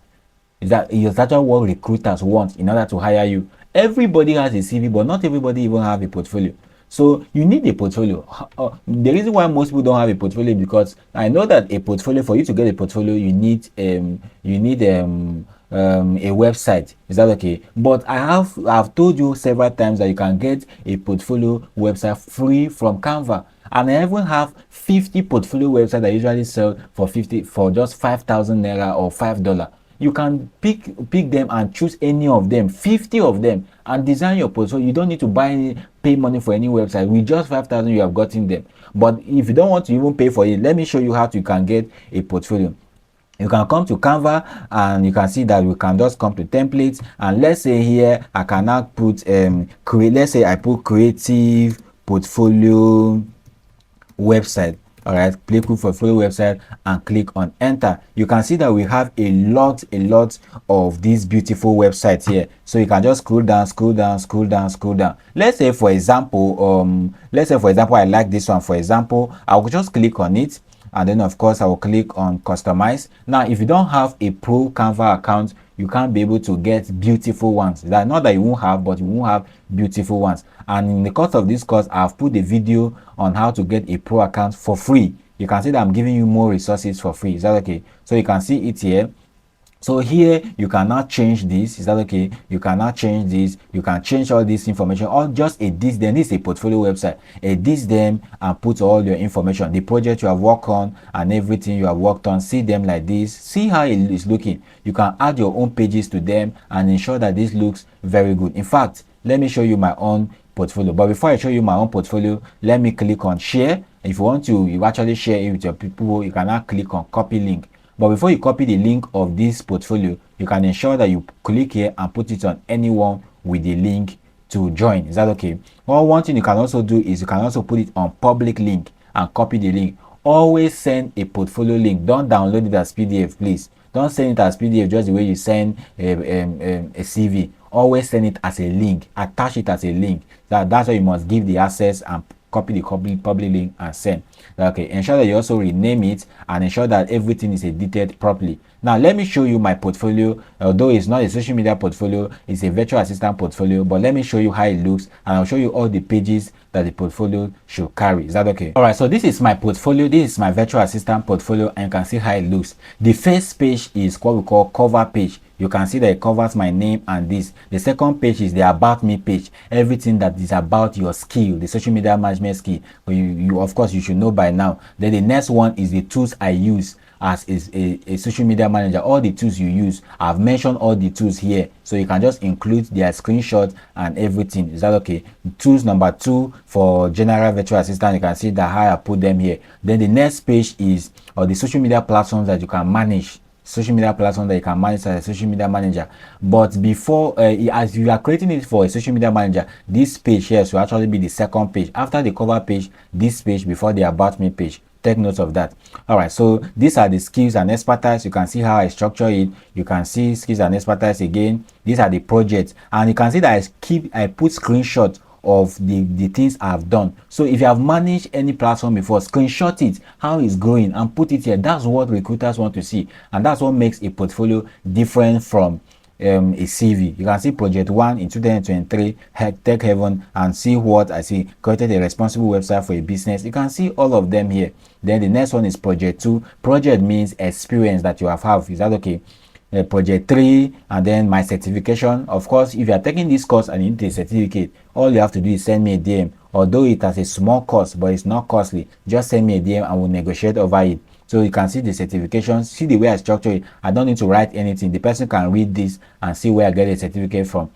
Is that it's actually what recruiters want in order to hire you. Everybody has a CV, but not everybody even have a portfolio. So you need a portfolio. The reason why most people don't have a portfolio is because I know that a portfolio, for you to get a portfolio, you need a website. Is that okay? But I've told you several times that you can get a portfolio website free from Canva. And I even have 50 portfolio websites that usually sell for just 5,000 naira or $5. You can pick them and choose any of them, 50 of them, and design your portfolio. You don't need to pay money for any website. With just 5,000, you have gotten them. But if you don't want to even pay for it, let me show you how you can get a portfolio. You can come to Canva and you can see that we can just come to templates, and let's say here I can now put let's say I put creative portfolio website. All right, click for full website and click on enter. You can see that we have a lot of these beautiful websites here. So you can just scroll down. Let's say for example, I like this one. For example, I will just click on it, and then of course I will click on customize. Now if you don't have a pro Canva account, you can't be able to get beautiful ones. That not that you won't have, but you won't have beautiful ones. And in the course of this course, I've put a video on how to get a pro account for free. You can see that I'm giving you more resources for free. Is that okay? So you can see it here. So here you cannot change this. Is that okay? You cannot change this. You can change all this information, or just edit them. This is a portfolio website. Edit them and put all your information, the project you have worked on and everything you have worked on. See them like this. See how it is looking. You can add your own pages to them and ensure that this looks very good. In fact, let me show you my own portfolio. But before I show you my own portfolio, let me click on share. If you want to, you actually share it with your people. You can now click on copy link. But before you copy the link of this portfolio, you can ensure that you click here and put it on anyone with the link to join. Is that okay? Well, one thing you can also do is you can also put it on public link and copy the link. Always send a portfolio link. Don't download it as PDF, please. Don't send it as PDF just the way you send a CV. always send it as a link, attach it as a link. That's why you must give the access and copy the public link and send. Okay, ensure that you also rename it and ensure that everything is edited properly. Now let me show you my portfolio. Although it's not a social media portfolio, it's a virtual assistant portfolio, but let me show you how it looks and I'll show you all the pages that the portfolio should carry. Is that okay? All right, so this is my portfolio. This is my virtual assistant portfolio and you can see how it looks. The first page is what we call cover page. You can see that it covers my name and this. The second page is the about me page. Everything that is about your skill, the social media management skill. But you of course you should know by now. Then the next one is the tools I use as a social media manager. All the tools you use, I've mentioned all the tools here, so you can just include their screenshots and everything. Is that okay? Tools number 2 for general virtual assistant, you can see that how I put them here. Then the next page is the social media platforms that you can manage. Social media platform that you can manage as a social media manager. But before as you are creating it for a social media manager, this page here should actually be the second page after the cover page, this page before the about me page. Take note of that. All right, so these are the skills and expertise. You can see how I structure it. You can see skills and expertise again. These are the projects, and you can see that I put screenshots of the things I've done. So if you have managed any platform before, screenshot it, how it's growing, and put it here. That's what recruiters want to see, and that's what makes a portfolio different from a CV. You can see project 1 in 2023, Tech Heaven, and see what I see. Created a responsible website for a business. You can see all of them here. Then the next one is project 2. Project means experience that you have. Is that okay? Project 3, and then my certification. Of course, if you are taking this course and you need a certificate, all you have to do is send me a DM. Although it has a small cost, but it's not costly, just send me a DM and we'll negotiate over it. So you can see the certifications, see the way I structure it. I don't need to write anything. The person can read this and see where I get a certificate from.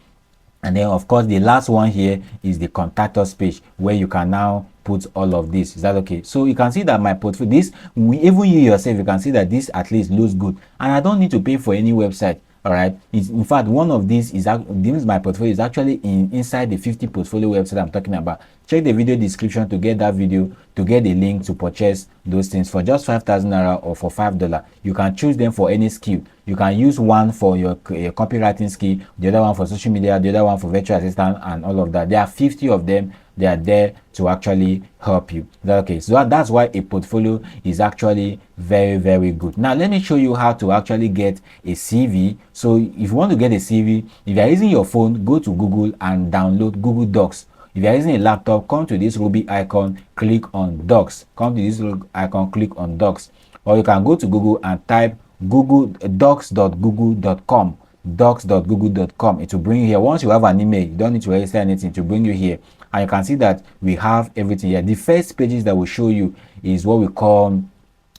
And then of course the last one here is the contact us page, where you can now put all of this. Is that okay? So you can see that my portfolio, even you yourself, you can see that this at least looks good, and I don't need to pay for any website. All right, in fact, one of these is my portfolio is actually inside the 50 portfolio website I'm talking about. Check the video description to get that video, to get the link to purchase those things for just 5,000 naira or for $5. You can choose them for any skill. You can use one for your copywriting skill, the other one for social media, the other one for virtual assistant, and all of that. There are 50 of them. They are there to actually help you. Okay, so that's why a portfolio is actually very, very good. Now let me show you how to actually get a CV. So if you want to get a CV, if you are using your phone, go to Google and download Google Docs. If you are using a laptop, come to this ruby icon, click on Docs. Come to this icon, click on Docs. Or you can go to Google and type Google docs.google.com. docs.google.com. It will bring you here. Once you have an email, you don't need to register anything, to bring you here. And you can see that we have everything here. The first pages that will show you is what we call,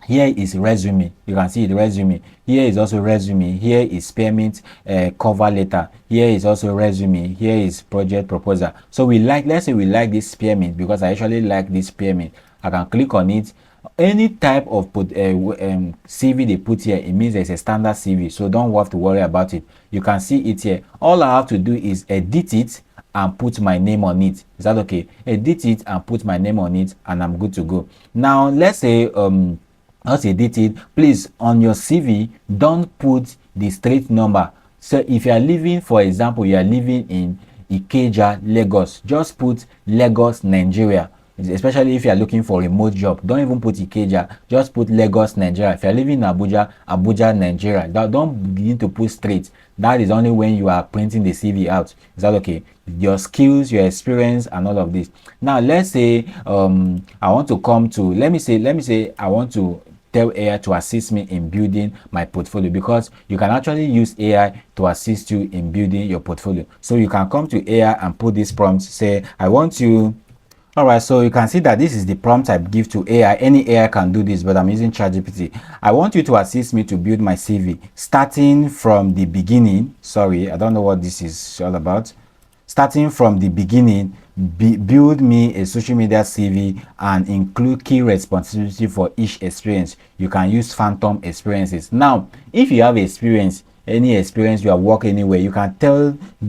here is resume. You can see the resume. Here is also resume. Here is payment cover letter. Here is also resume. Here is project proposal. So let's say we like this spearmint, because I actually like this spearmint. I can click on it. Any type of CV they put here, it means there's a standard CV, so don't have to worry about it. You can see it here. All I have to do is edit it and put my name on it. Is that okay? Edit it and put my name on it, and I'm good to go. Now let's say let's edit it. Please, on your CV, don't put the street number. So if you are living, for example, you are living in Ikeja, Lagos, just put Lagos, Nigeria. Especially if you are looking for a remote job, don't even put Ikeja, just put Lagos, Nigeria. If you are living in Abuja, Abuja, Nigeria. Don't begin to put street. That is only when you are printing the CV out. Is that okay? Your skills, your experience, and all of this. Now let's say I want to come to, let me say I want to tell AI to assist me in building my portfolio, because you can actually use AI to assist you in building your portfolio. So you can come to AI and put this prompt, say I want you. All right, so you can see that this is the prompt I give to AI. Any AI can do this, but I'm using ChatGPT. I want you to assist me to build my CV, starting from the beginning. Sorry, I don't know what this is all about. Starting from the beginning, build me a social media CV and include key responsibility for each experience. You can use phantom experiences. Now, if you have experience, any experience you have worked anywhere, you can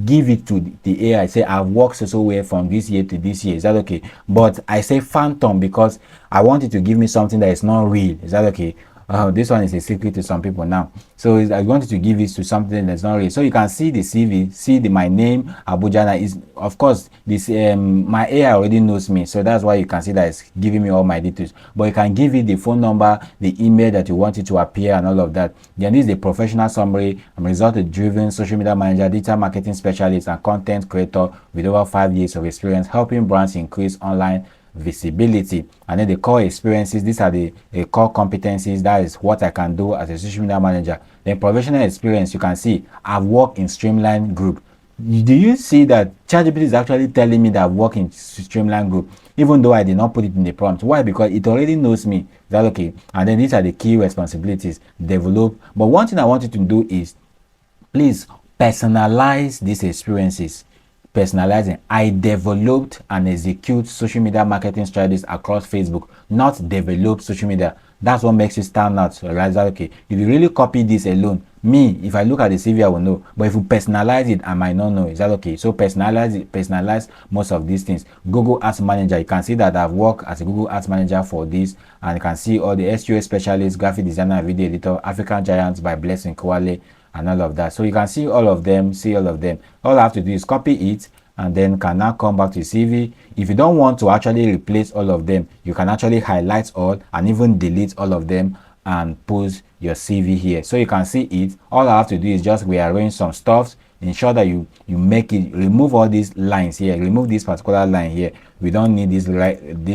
give it to the AI. Say I've worked so where from this year to this year. Is that okay? But I say phantom because I want it to give me something that is not real. Is that okay? This one is a secret to some people now. So I wanted to give it to something that's not real. So you can see the CV, see my name, Abuja. Is of course this my AI already knows me, so that's why you can see that it's giving me all my details. But you can give it the phone number, the email that you want it to appear, and all of that. Then this is the professional summary. I'm a result-driven social media manager, digital marketing specialist, and content creator with over 5 years of experience helping brands increase online visibility. And then the core experiences, these are the core competencies. That is what I can do as a social media manager. Then professional experience, you can see I've worked in Streamline Group. Do you see that ChatGPT is actually telling me that I've worked in Streamline Group, even though I did not put it in the prompt? Why? Because it already knows me. Is that okay? And then these are the key responsibilities. Develop. But one thing I want you to do is please personalize these experiences. Personalizing. I developed and execute social media marketing strategies across Facebook, not develop social media. That's what makes you stand out. So realize that, okay, if you really copy this alone, me, if I look at the CV, I will know. But if you personalize it, I might not know. Is that okay? So personalize it, personalize most of these things. Google Ads Manager, you can see that I've worked as a Google Ads Manager for this, and you can see all the SEO specialists, graphic designer, video editor, African Giants by Blessing Kwale, and all of that. So you can see all of them, all I have to do is copy it, and then can now come back to CV. If you don't want to actually replace all of them, you can actually highlight all and even delete all of them and post your CV here. So you can see it. All I have to do is just rearrange some stuff, ensure that you make it, remove all these lines here, remove this particular line here. We don't need this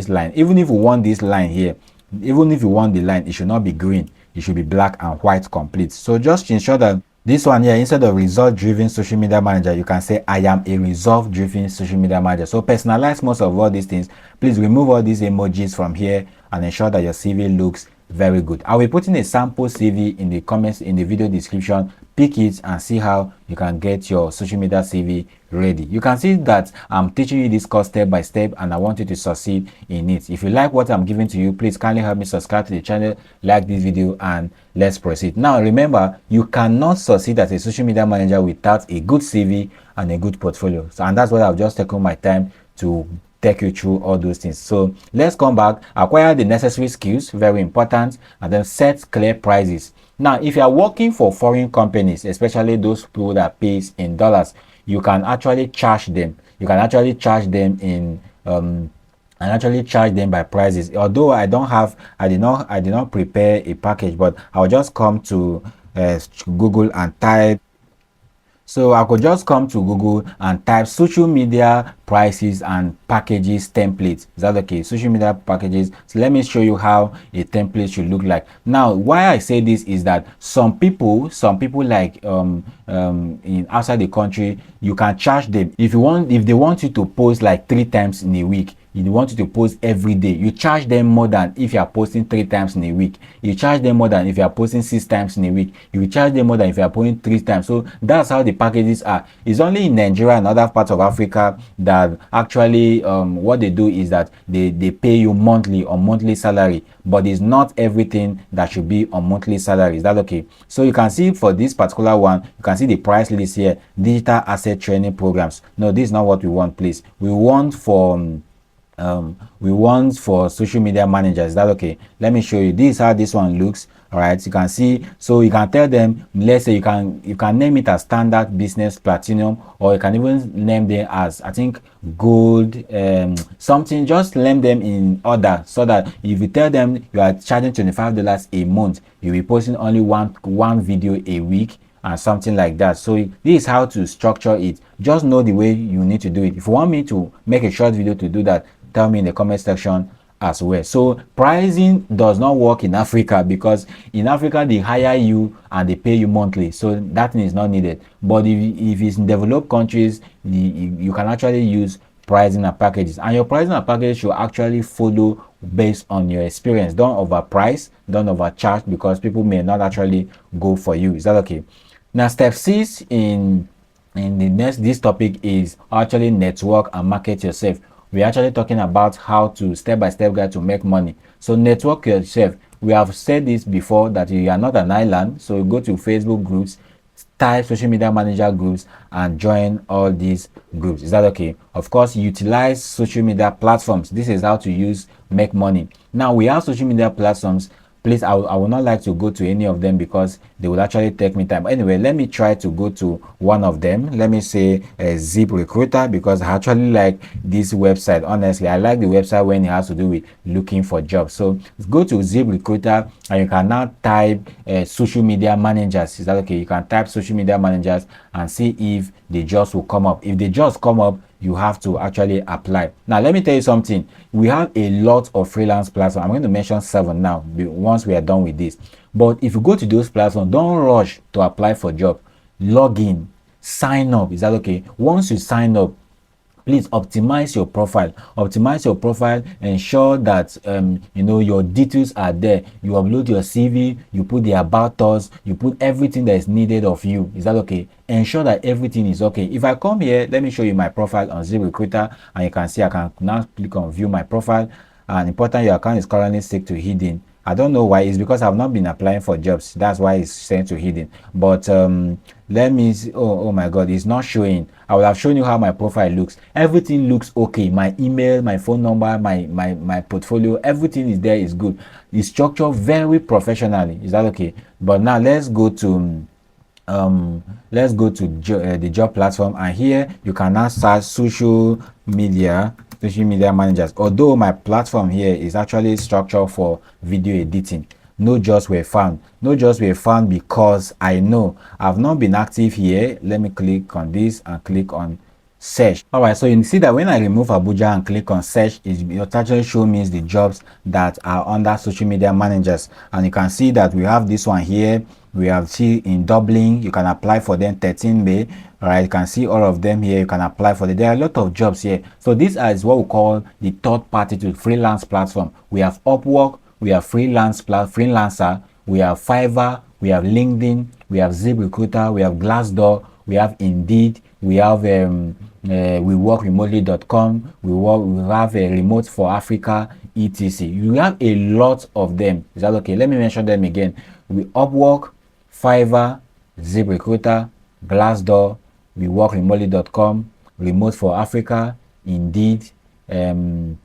line. Even if you want this line here, even if you want the line, it should not be green, it should be black and white complete. So just ensure that this one here, instead of result-driven social media manager, you can say I am a result-driven social media manager. So personalize most of all these things. Please remove all these emojis from here and ensure that your CV looks very good. I will be putting a sample CV in the comments in the video description. Pick it and see how you can get your social media CV ready. You can see that I'm teaching you this course step by step, and I want you to succeed in it. If you like what I'm giving to you, please kindly help me subscribe to the channel, like this video, and let's proceed. Now remember, you cannot succeed as a social media manager without a good CV and a good portfolio. So, and that's why I've just taken my time to take you through all those things. So let's come back, acquire the necessary skills, very important, and then set clear prices. Now, if you are working for foreign companies, especially those people that pays in dollars, you can actually charge them. You can actually charge them in and actually charge them by prices. Although I did not prepare a package, but I'll just come to Google and type. So I could just come to Google and type social media prices and packages templates. Is that okay? Social media packages. So let me show you how a template should look like. Now, why I say this is that some people like in outside the country, you can charge them if they want you to post like 3 times in a week. You want you to post every day, you charge them more than if you are posting 3 times in a week. You charge them more than if you are posting 6 times in a week. You charge them more than if you are posting 3 times. So that's how the packages are. It's only in Nigeria and other parts of Africa that actually what they do is that they pay you monthly or monthly salary, but it's not everything that should be on monthly salary. Is that okay? So you can see for this particular one, you can see the price list here, digital asset training programs. No, this is not what we want, please. We want for social media managers. Is that okay? Let me show you. This is how this one looks. All right, you can see. So you can tell them, let's say you can name it as standard, business, platinum, or you can even name them as, I think, gold, something. Just name them in order, so that if you tell them you are charging $25 a month, you'll be posting only one video a week and something like that. So this is how to structure it. Just know the way you need to do it. If you want me to make a short video to do that, tell me in the comment section as well. So pricing does not work in Africa, because in Africa they hire you and they pay you monthly, so that thing is not needed. But if it's in developed countries, you can actually use pricing and packages, and your pricing and package should actually follow based on your experience. Don't overprice, don't overcharge, because people may not actually go for you. Is that okay? Now step 6 in this topic is actually network and market yourself. We're actually talking about how to step-by-step guide to make money. So network yourself. We have said this before, that you are not an island. So go to Facebook groups, type social media manager groups, and join all these groups. Is that okay? Of course, utilize social media platforms. This is how to make money. Now we have social media platforms. Please, I would not like to go to any of them because they would actually take me time. Anyway, let me try to go to one of them. Let me say Zip Recruiter, because I actually like this website. Honestly, I like the website when it has to do with looking for jobs. So go to Zip Recruiter and you can now type social media managers. Is that okay? You can type social media managers and see if the jobs will come up. If the jobs come up, you have to actually apply. Now, let me tell you something. We have a lot of freelance platforms. I'm going to mention 7 now once we are done with this. But if you go to those platforms, don't rush to apply for job. Log in, sign up. Is that okay? Once you sign up, please optimize your profile. Ensure that your details are there. You upload your CV, you put the about us, you put everything that is needed of you. Is that okay? Ensure that everything is okay. If I come here, let me show you my profile on ZipRecruiter, and you can see I can now click on view my profile. And important, your account is currently set to hidden. I don't know why. It's because I've not been applying for jobs. That's why it's sent to hidden. But let me see. Oh my god, it's not showing. I will have shown you how my profile looks. Everything looks okay. My email, my phone number, my portfolio, everything is there, is good. It's structured very professionally. Is that okay? But now let's go to the job platform, and here you can now search social media managers. Although my platform here is actually structured for video editing, no jobs were found. No jobs were found because I know I've not been active here. Let me click on this and click on search. All right, so you see that when I remove Abuja and click on search, it actually show me the jobs that are under social media managers, and you can see that we have this one here. We have see in Dublin, you can apply for them 13 May. All right, you can see all of them here. You can apply for them. There are a lot of jobs here. So this is what we call the third party to freelance platform. We have Upwork, we have freelancer, we have Fiverr, we have LinkedIn, we have ZipRecruiter, we have Glassdoor, we have Indeed, we have WeWorkRemotely.com, we have a Remote for Africa, etc. You have a lot of them. Is that okay? Let me mention them again. We Upwork, Fiverr, ZipRecruiter, Glassdoor, WeWorkRemotely.com, Remote for Africa, Indeed, and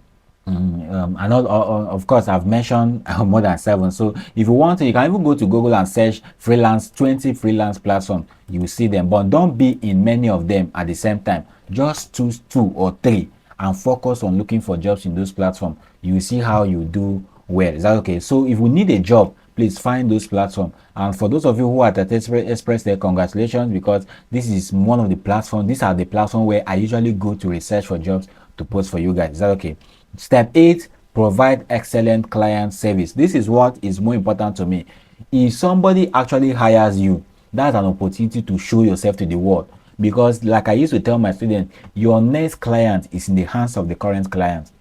of course I've mentioned more than 7. So if you want to, you can even go to Google and search 20 freelance platforms. You will see them, but don't be in many of them at the same time. Just choose 2 or 3 and focus on looking for jobs in those platforms. You will see how you do well. Is that okay? So if we need a job, please find those platforms. And for those of you who are at Express, their congratulations, because this is one of the platforms. These are the platforms where I usually go to research for jobs to post for you guys. Is that okay? Step 8, provide excellent client service. This is what is more important to me. If somebody actually hires you, that's an opportunity to show yourself to the world. Because like I used to tell my students, your next client is in the hands of the current client.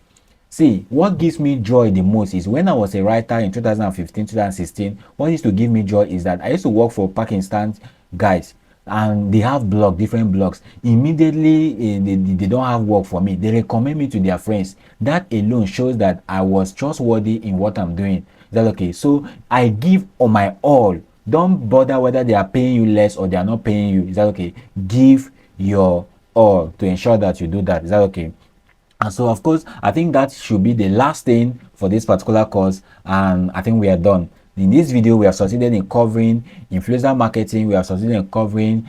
See, what gives me joy the most is when I was a writer in 2015, 2016, what used to give me joy is that I used to work for Pakistan guys, and they have different blogs. Immediately they don't have work for me, they recommend me to their friends. That alone shows that I was trustworthy in what I'm doing. Is that okay? So I give on my all. Don't bother whether they are paying you less or they are not paying you. Is that okay? Give your all to ensure that you do that. Is that okay? And so, of course, I think that should be the last thing for this particular course, and I think we are done. In this video, we have succeeded in covering influencer marketing. We have succeeded in covering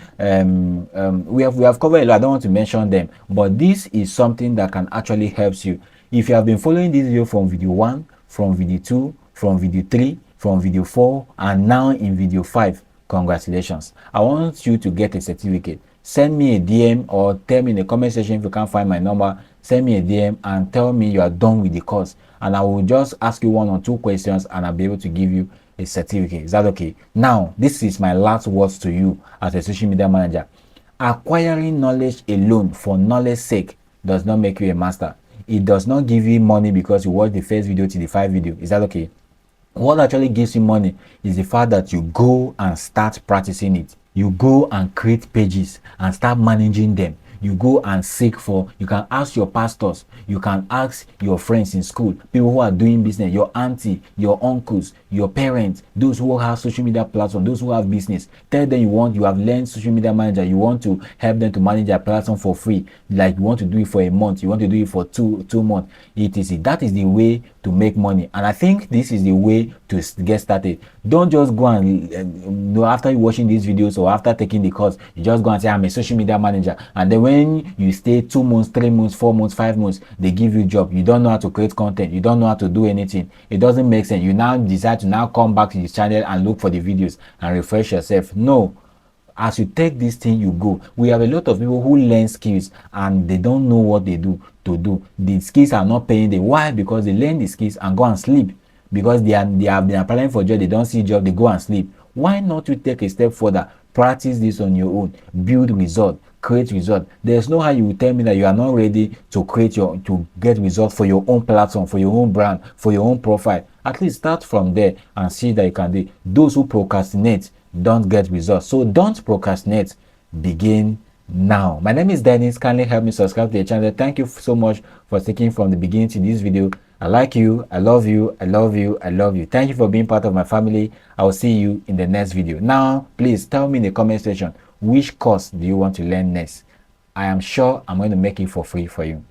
we have covered a lot. I don't want to mention them, but this is something that can actually help you. If you have been following this video from video 1, from video 2, from video 3, from video 4, and now in video 5, congratulations. I want you to get a certificate. Send me a DM or tell me in the comment section if you can't find my number. Send me a DM and tell me you are done with the course, and I will just ask you 1 or 2 questions and I'll be able to give you a certificate. Is that okay? Now, this is my last words to you as a social media manager. Acquiring knowledge alone for knowledge's sake does not make you a master. It does not give you money because you watch the first video to the 5th video. Is that okay? What actually gives you money is the fact that you go and start practicing it. You go and create pages and start managing them. You go and seek for, you can ask your pastors, you can ask your friends in school, people who are doing business, your auntie, your uncles, your parents, those who have social media platform, those who have business. Tell them you have learned social media manager, you want to help them to manage their platform for free. Like you want to do it for a month, you want to do it for two months, etc. That is the way to make money. And I think this is the way to get started. Don't just go and after watching these videos or after taking the course, you just go and say, I'm a social media manager, and then when you stay 2 months, 3 months, 4 months, 5 months, they give you job. You don't know how to create content, you don't know how to do anything. It doesn't make sense. You now decide to now come back to this channel and look for the videos and refresh yourself. No, as you take this thing, you go. We have a lot of people who learn skills and they don't know what they do to do. The skills are not paying them. Why? Because they learn the skills and go and sleep. Because they have been applying for job, they don't see job, they go and sleep. Why not you take a step further? Practice this on your own. Build result. Create result. There's no how you will tell me that you are not ready to get results for your own platform, for your own brand, for your own profile. At least start from there and see that you can do. Those who procrastinate don't get results. So don't procrastinate. Begin now. My name is Dennis. Kindly help me subscribe to the channel. Thank you so much for sticking from the beginning to this video. I like you. I love you. I love you. I love you. Thank you for being part of my family. I will see you in the next video. Now, please tell me in the comment section, which course do you want to learn next? I am sure I'm going to make it for free for you.